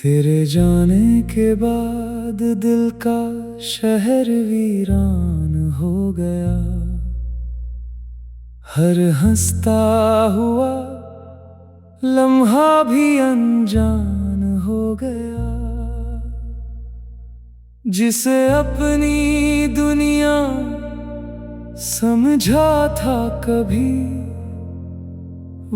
तेरे जाने के बाद दिल का शहर वीरान हो गया। हर हंसता हुआ लम्हा भी अनजान हो गया। जिसे अपनी दुनिया समझा था कभी,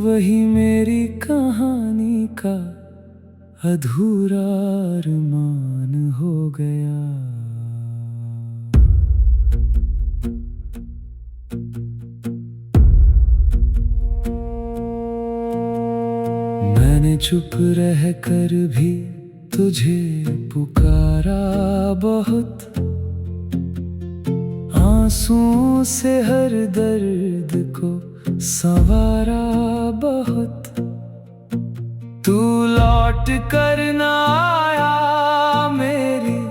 वही मेरी कहानी का अधूरा अरमान हो गया। मैंने चुप रह कर भी तुझे पुकारा बहुत, आंसुओं से हर दर्द को संवारा बहुत। तू लौट कर ना आया मेरी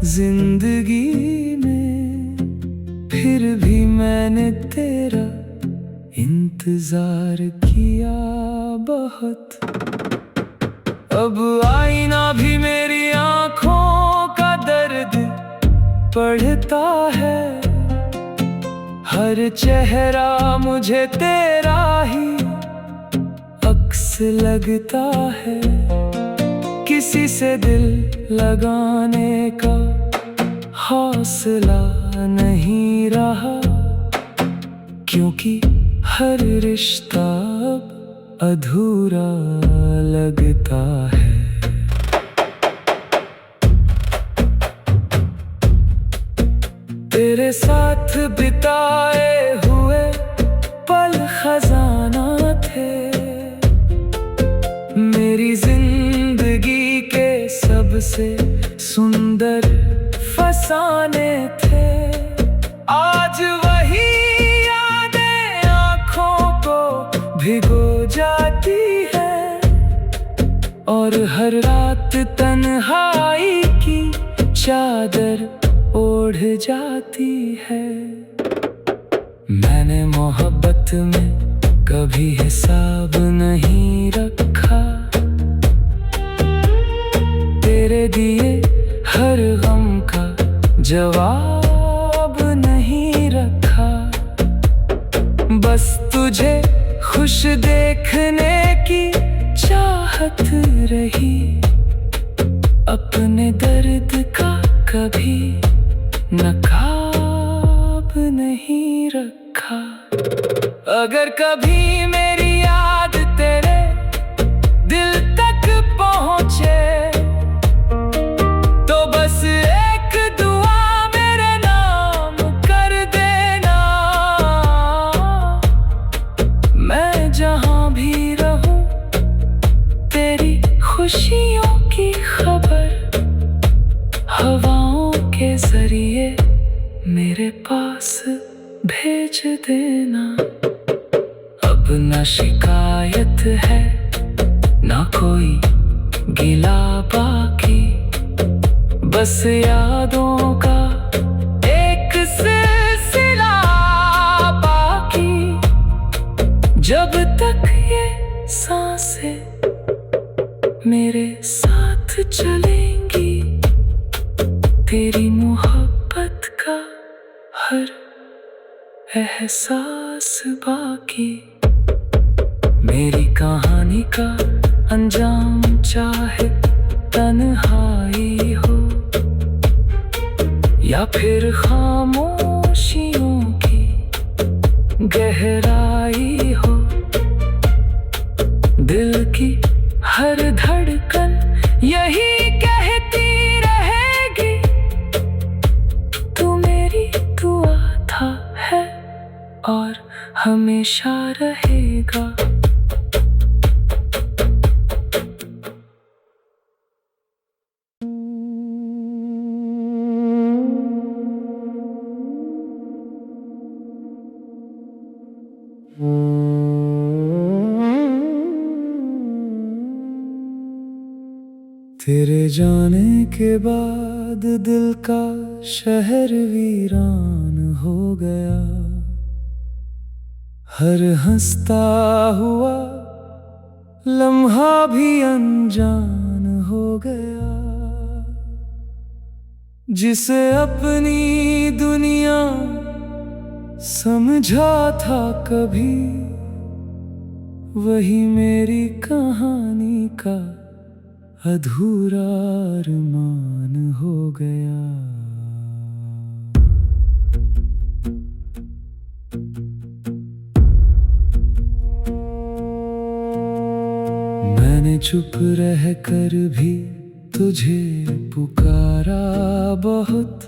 जिंदगी में, फिर भी मैंने तेरा इंतजार किया बहुत। अब आईना भी मेरी आंखों का दर्द पढ़ता है। हर चेहरा मुझे तेरा ही अक्स लगता है। किसी से दिल लगाने का हौसला नहीं रहा, क्योंकि हर रिश्ता अब अधूरा लगता है। तेरे साथ बिताए हुए पल खजाना थे, मेरी जिंदगी के सबसे सुंदर फसाने थे। आज वही यादें आँखों को भिगो जाती है, और हर रात तन्हाई की चादर ओढ़ जाती है। मैंने मोहब्बत में कभी हिसाब नहीं रखा, तेरे दिए हर गम का जवाब नहीं रखा। बस तुझे खुश देखने की चाहत रही, अपने दर्द का कभी नकाब नहीं रखा। अगर कभी मेरी याद तेरे दिल तक पहुँचे, तो बस एक दुआ मेरे नाम कर देना। मैं जहाँ भी रहूं तेरी खुशियों की खबर हवाओं के जरिए मेरे पास भेज देना। अब ना शिकायत है ना कोई गिला बाकी, बस यादों का एक सिलसिला बाकी। जब तक ये सांसें मेरे साथ चलेंगी, तेरी मोहब्बत का हर एहसास बाकी। मेरी कहानी का अंजाम चाहे तन्हाई हो, या फिर खामोशियों की गहराई हो, दिल की हर धड़कन यही कहती रहेगी, तू मेरी दुआ था है और हमेशा रहेगा। तेरे जाने के बाद दिल का शहर वीरान हो गया। हर हंसता हुआ लम्हा भी अनजान हो हो गया। जिसे अपनी दुनिया समझा था कभी, वही मेरी कहानी का अधूरा अरमान हो गया। मैंने चुप रह कर भी तुझे पुकारा बहुत,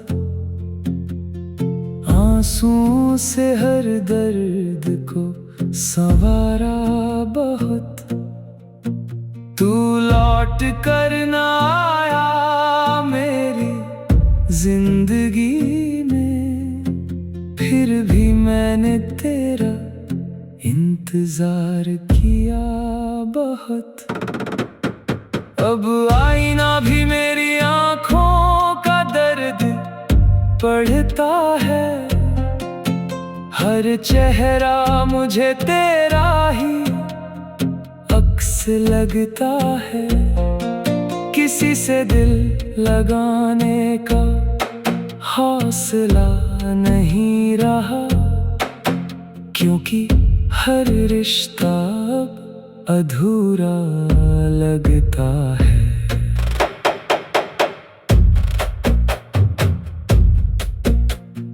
आंसुओं से हर दर्द को संवारा बहुत। तू लौट कर ना आया मेरी जिंदगी में, फिर भी मैंने तेरा इंतजार किया बहुत। अब आईना भी मेरी आंखों का दर्द पढ़ता है, हर चेहरा मुझे तेरा ही अक्स लगता है। किसी से दिल लगाने का हौसला नहीं रहा, क्योंकि हर रिश्ता अब अधूरा लगता है।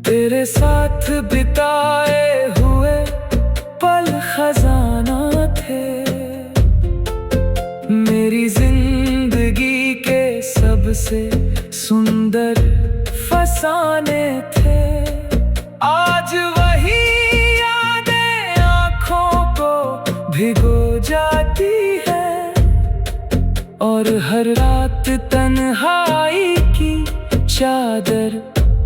तेरे साथ बिताए हुए पल खजाना थे, मेरी जिंदगी के सबसे सुंदर फसाने थे। आज वही यादें आँखों को भिगो जाती है, और हर रात तन्हाई की चादर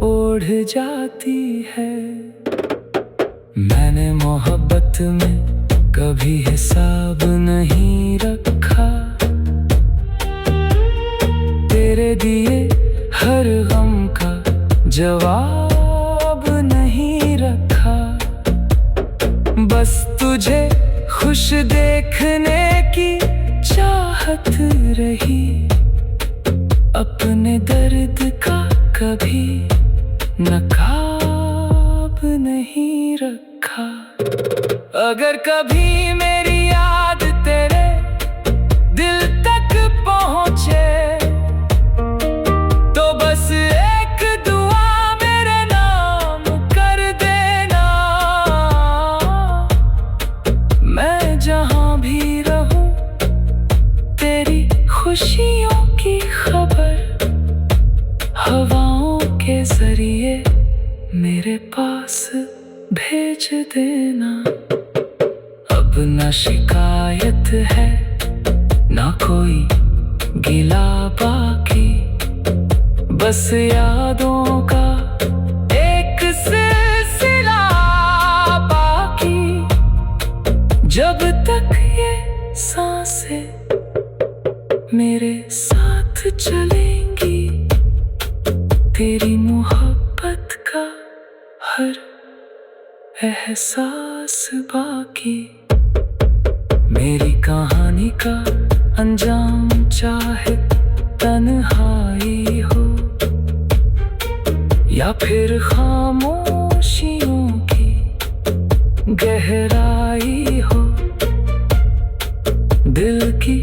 ओढ़ जाती है। मैंने मोहब्बत में कभी हिसाब नहीं रखा, तेरे दिए हर गम का जवाब नहीं रखा। बस तुझे खुश देखने की चाहत रही, अपने दर्द का कभी नकाब नहीं रखा। अगर कभी मेरी याद तेरे दिल तक पहुँचे, तो बस एक दुआ मेरे नाम कर देना। मैं जहाँ भी रहूं तेरी खुशियों की खबर हवाओं के जरिए मेरे पास भेज देना। अब न शिकायत है ना कोई गिला बाकी, बस यादों का एक सिलसिला बाकी। जब तक ये सांसें मेरे साथ चलेंगी, तेरी मोहब्बत का हर एहसास बाकी। मेरी कहानी का अंजाम चाहे तन्हाई हो, या फिर खामोशियों की गहराई हो, दिल की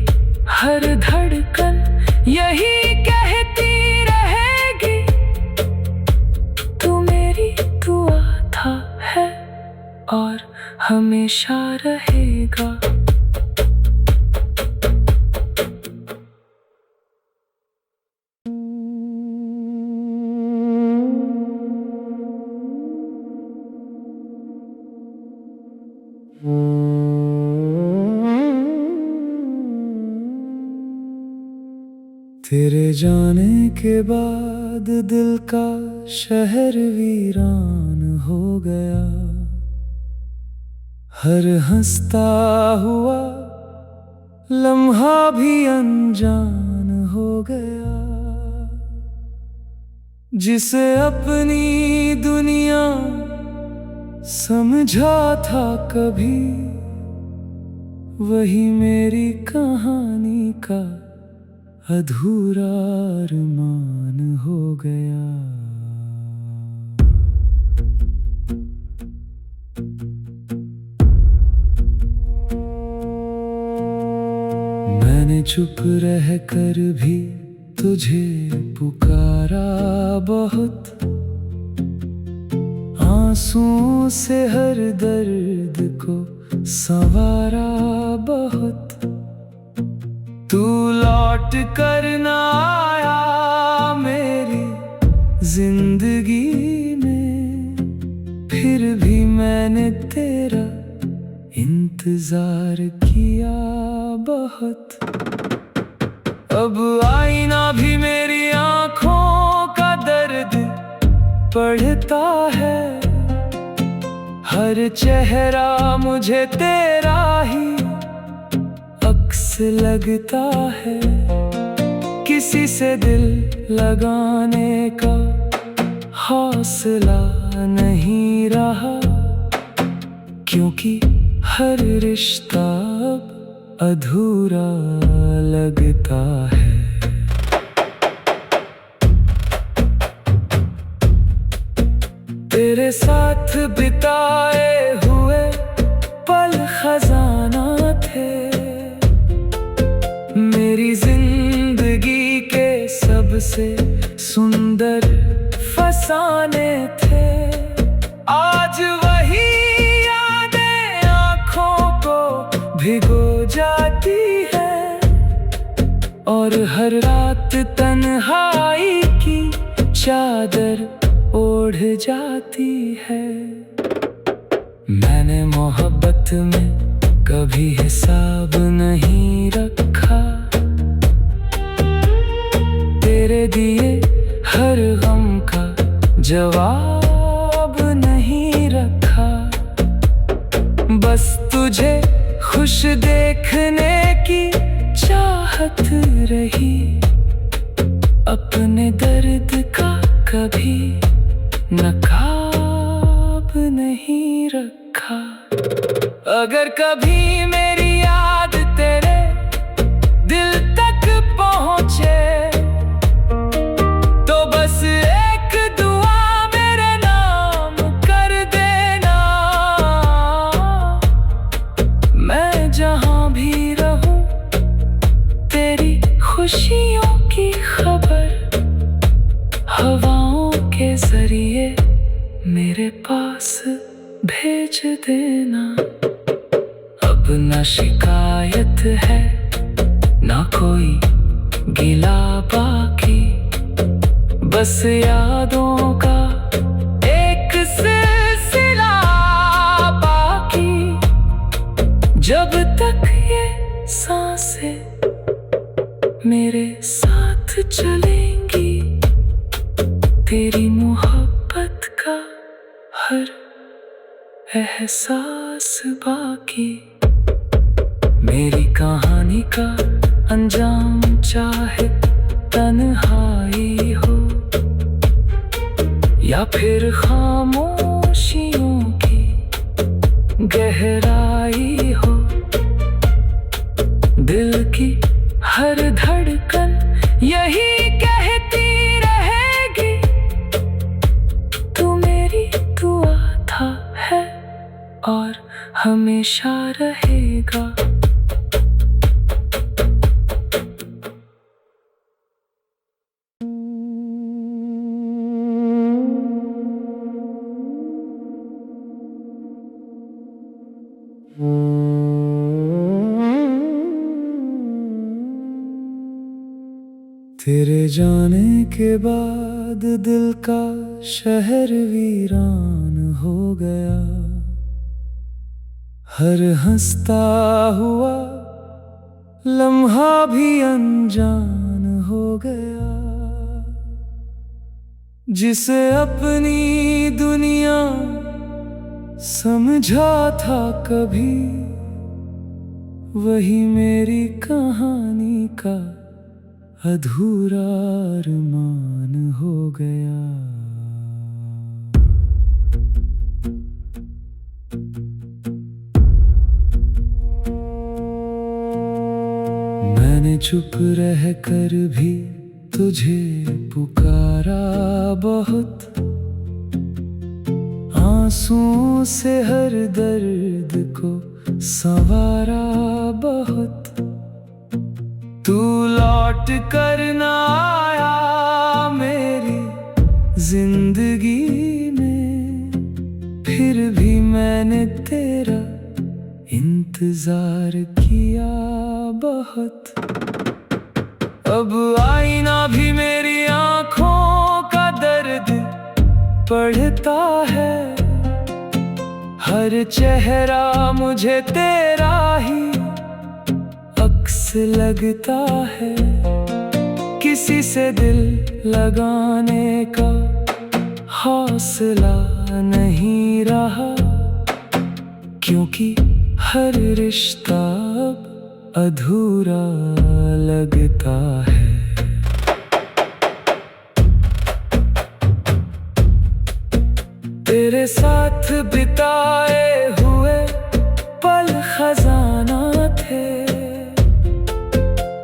हर धड़कन यही कहती रहेगी, तू मेरी दुआ था है और हमेशा रहेगा। तेरे जाने के बाद दिल का शहर वीरान हो गया, हर हंसता हुआ लम्हा भी अनजान हो गया। जिसे अपनी दुनिया समझा था कभी, वही मेरी कहानी का अधूरा अरमान हो गया। मैंने चुप रह कर भी तुझे पुकारा बहुत, आंसुओं से हर दर्द को संवारा बहुत। तू लौट कर ना आया मेरी जिंदगी में, फिर भी मैंने तेरा इंतजार किया बहुत। अब आईना भी मेरी आंखों का दर्द पढ़ता है, हर चेहरा मुझे तेरा ही अक्स लगता है। किसी से दिल लगाने का हौसला नहीं रहा, क्योंकि हर रिश्ता अब अधूरा लगता है। तेरे साथ बिताए हुए पल खजाना थे, मेरी जिंदगी के सबसे सुंदर फसाने थे। आज वही यादें आँखों को भिगो जाती है, और हर रात तन्हाई की चादर ओढ़ जाती है। मैंने मोहब्बत में कभी हिसाब नहीं रखा, तेरे दिए हर गम का जवाब नहीं रखा। बस तुझे खुश देखने की चाहत रही, अपने दर्द का कभी नकाब नहीं रखा। अगर कभी मेरी याद तेरे दिल तक पहुँचे, तो बस एक दुआ मेरे नाम कर देना। मैं जहाँ भी रहूं तेरी खुशियों की खबर हवाओं के जरिए मेरे पास भेज देना। अब ना शिकायत है ना कोई गिला बाकी, बस यादों का एक सिलसिला बाकी। जब तक ये सांसें मेरे साथ चलेंगी, तेरी मोहब्बत का हर एहसास बाकी। मेरी कहानी का अंजाम चाहे तन्हाई हो, या फिर खामोशियों की गहराई हो, दिल की हर धड़कन यही कहती रहेगी, तू मेरी दुआ था है और हमेशा रहेगा। तेरे जाने के बाद दिल का शहर वीरान हो गया, हर हंसता हुआ लम्हा भी अनजान हो गया। जिसे अपनी दुनिया समझा था कभी, वही मेरी कहानी का अधूरा अरमान हो गया। मैंने चुप रह कर भी तुझे पुकारा बहुत, आंसुओं से हर दर्द को संवारा बहुत। तू लौट कर ना आया मेरी जिंदगी में, फिर भी मैंने तेरा इंतजार किया बहुत। अब आईना भी मेरी आंखों का दर्द पढ़ता है, हर चेहरा मुझे तेरा ही अक्स लगता है। किसी से दिल लगाने का हौसला नहीं रहा, क्योंकि हर रिश्ता अब अधूरा लगता है। तेरे साथ बिताए हुए पल खजाना थे,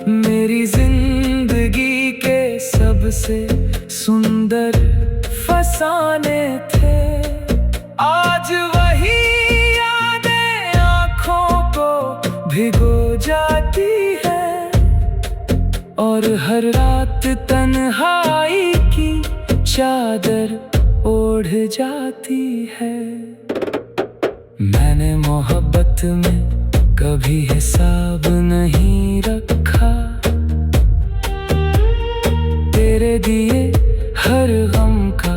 मेरी जिंदगी के सबसे सुंदर फसाने थे। आज वही यादें आँखों को भिगो जाती है, और हर रात तन्हाई की चादर ओढ़ जाती है। मैंने मोहब्बत में कभी हिसाब नहीं रखा, तेरे दिए हर गम का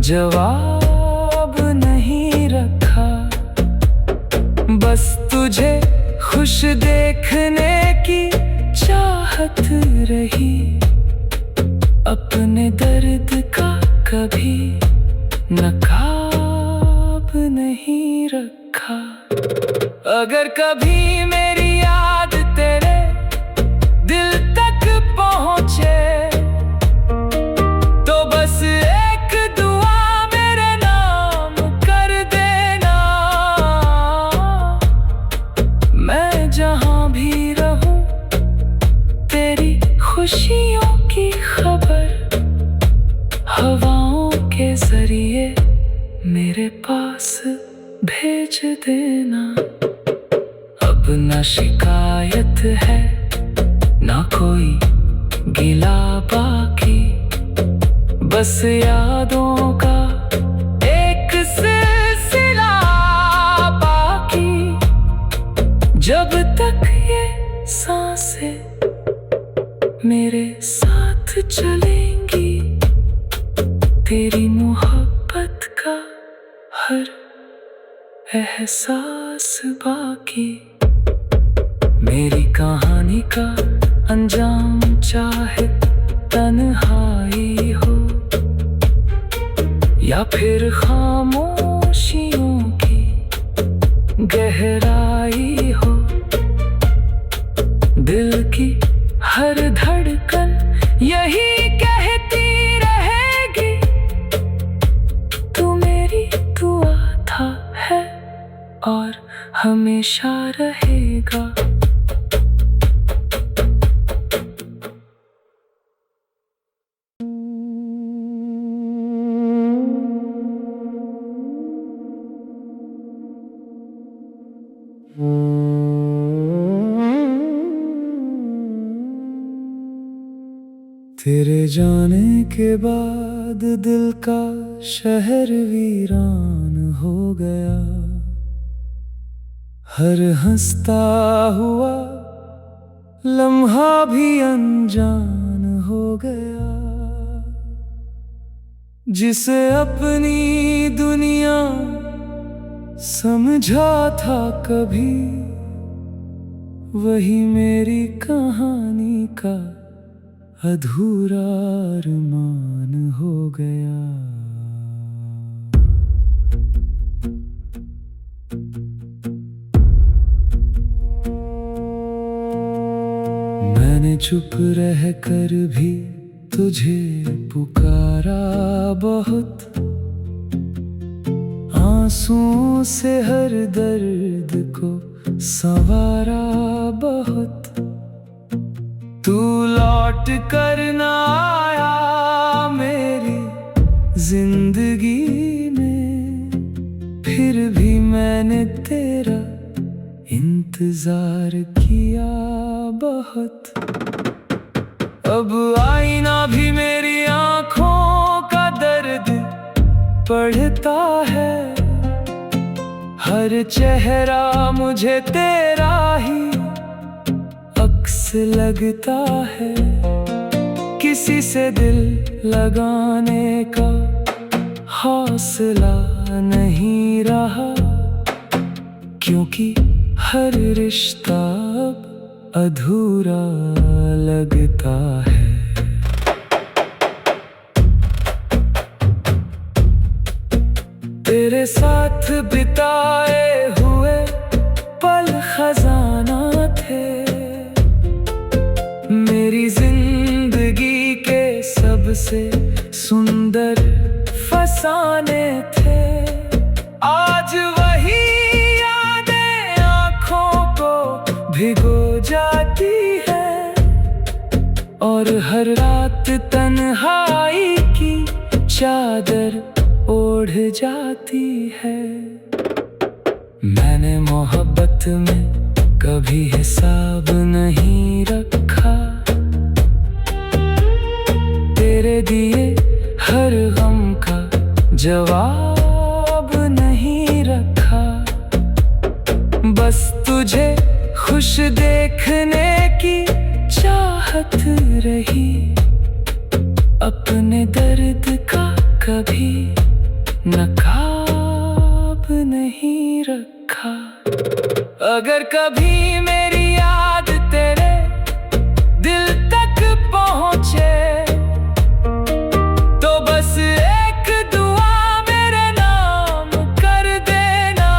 जवाब नहीं रखा। बस तुझे खुश देखने की चाहत रही, अपने दर्द का कभी नकाब नहीं रखा। अगर कभी मेरी याद तेरे दिल तक पहुँचे, तो बस एक दुआ मेरे नाम कर देना। मैं जहाँ भी रहूं तेरी खुशियों की खबर हवाओं के जरिए मेरे पास भेज देना। अब न शिकायत है ना कोई गिला बाकी, बस यादों का एक सिलसिला बाकी। जब तक ये सांसें मेरे साथ चलेंगी, तेरी मोहब्बत का हर एहसास बाकी। मेरी कहानी का अंजाम चाहे तन्हाई हो, या फिर खामोशियों की गहराई हो, दिल की हर धड़कन यही कहती रहेगी, तू मेरी दुआ था है और हमेशा रहेगा। तेरे जाने के बाद दिल का शहर वीरान हो गया, हर हंसता हुआ लम्हा भी अनजान हो गया। जिसे अपनी दुनिया समझा था कभी, वही मेरी कहानी का अधूरा अरमान हो गया। मैंने चुप रह कर भी तुझे पुकारा बहुत, आंसुओं से हर दर्द को संवारा बहुत। तू लौट कर ना आया मेरी जिंदगी में, फिर भी मैंने तेरा इंतजार किया बहुत। अब आईना भी मेरी आंखों का दर्द पढ़ता है, हर चेहरा मुझे तेरा ही अक्स लगता है। किसी से दिल लगाने का हौसला नहीं रहा, क्योंकि हर रिश्ता अब अधूरा लगता है। तेरे साथ बिताए हुए पल खजाना थे, मेरी जिंदगी के सबसे सुंदर फसाने थे। आज वही यादें आँखों को भिगो जाती है, और हर रात तन्हाई की चादर ओढ़ जाती है। मैंने मोहब्बत में कभी हिसाब नहीं रखा, तेरे दिए हर गम का जवाब नहीं रखा। बस तुझे खुश देखने की चाहत रही, अपने दर्द का कभी नकाब नहीं रखा। अगर कभी मेरी याद तेरे दिल तक पहुँचे, तो बस एक दुआ मेरे नाम कर देना।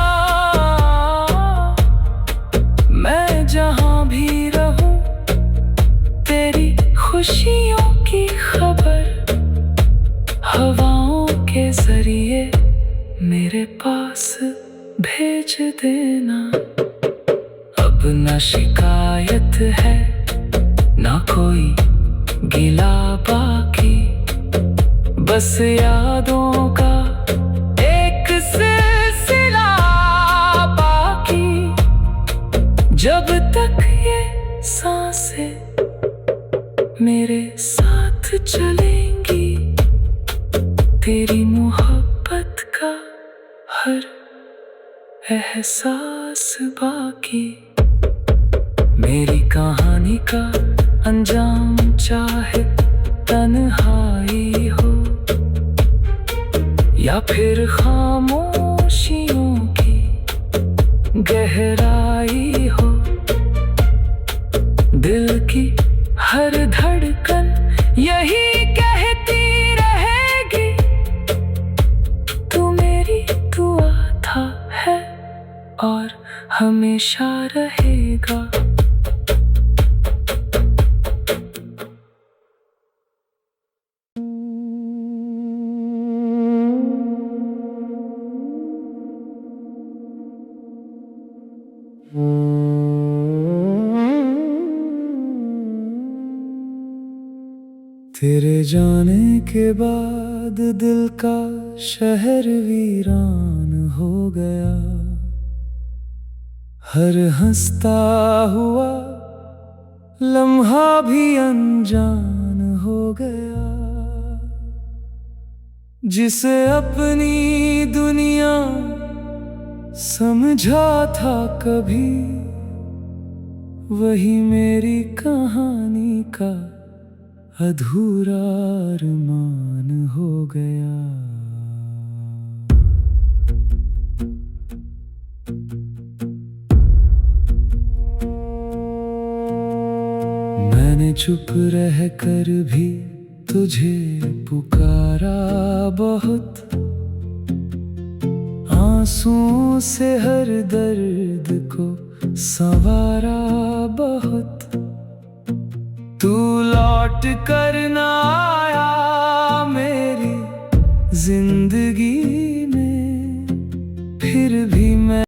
मैं जहाँ भी रहूं तेरी खुशियों की खबर हवाओं के जरिए मेरे पास भेज देना। अब ना शिकायत है ना कोई गिला बाकी, बस यादों का एक सिलसिला बाकी। जब तक ये सांसें मेरे साथ चलेंगी, तेरी मोहब्बत का हर एहसास बाकी। मेरी कहानी का अंजाम चाहे तन्हाई हो, या फिर खामोशियों की गहराई हो, दिल की हर धड़कन यही कहती रहेगी, तू मेरी दुआ था है और हमेशा रहेगा। तेरे जाने के बाद दिल का शहर वीरान हो गया, हर हंसता हुआ लम्हा भी अनजान हो गया। जिसे अपनी दुनिया समझा था कभी, वही मेरी कहानी का अधूरा अरमान हो गया। मैंने चुप रह कर भी तुझे पुकारा बहुत, आंसुओं से हर दर्द को संवारा बहुत। तू लौट कर ना आया मेरी जिंदगी में, फिर भी मैं